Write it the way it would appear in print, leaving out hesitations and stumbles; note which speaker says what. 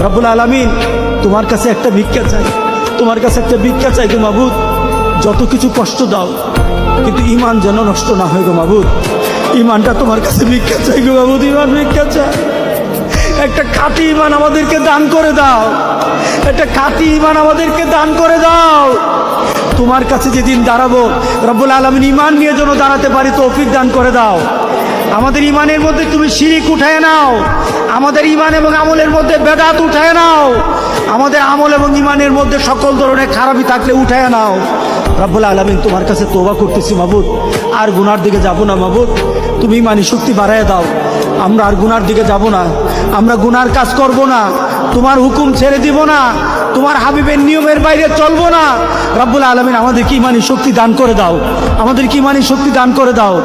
Speaker 1: রব্বুল আলামিন তোমার কাছে একটা ভিক্ষা চাই, তোমার কাছে একটা ভিক্ষা চাই গো মাবুদ। যত কিছু কষ্ট দাও কিন্তু ঈমান যেন নষ্ট না হয় গো মাবুদ। ঈমানটা তোমার কাছে ভিক্ষা চাই গো মাবুদ, ঈমান ভিক্ষা চাই। একটা খাঁটি ঈমান আমাদেরকে দান করে দাও, একটা খাঁটি ঈমান আমাদেরকে দান করে দাও। তোমার কাছে যেদিন দাঁড়াবো রব্বুল আলামিন ঈমান নিয়ে যেন দাঁড়াতে পারি তৌফিক দান করে দাও। আমাদের ঈমানের মধ্যে তুমি শিরিক উঠায় নাও, আমাদের ঈমান এবং আমলের মধ্যে বেদাত উঠায় নাও, আমাদের আমল এবং ঈমানের মধ্যে সকল ধরনের খারাপি থাকলে উঠায় নাও। রব্বুল আলামিন তোমার কাছে তওবা করতেছি মাবুদ, আর গুনার দিকে যাব না মাবুদ। তুমি ঈমানি শক্তি বাড়ায় দাও, আমরা আর গুনার দিকে যাব না, আমরা গুনার কাজ করব না, তোমার হুকুম ছেড়ে দিব না, তোমার হাবিবের নিয়মের বাইরে চলবো না। রব্বুল আলামিন আমাদেরকে ঈমানি শক্তি দান করে দাও, আমাদেরকে ঈমানি শক্তি দান করে দাও।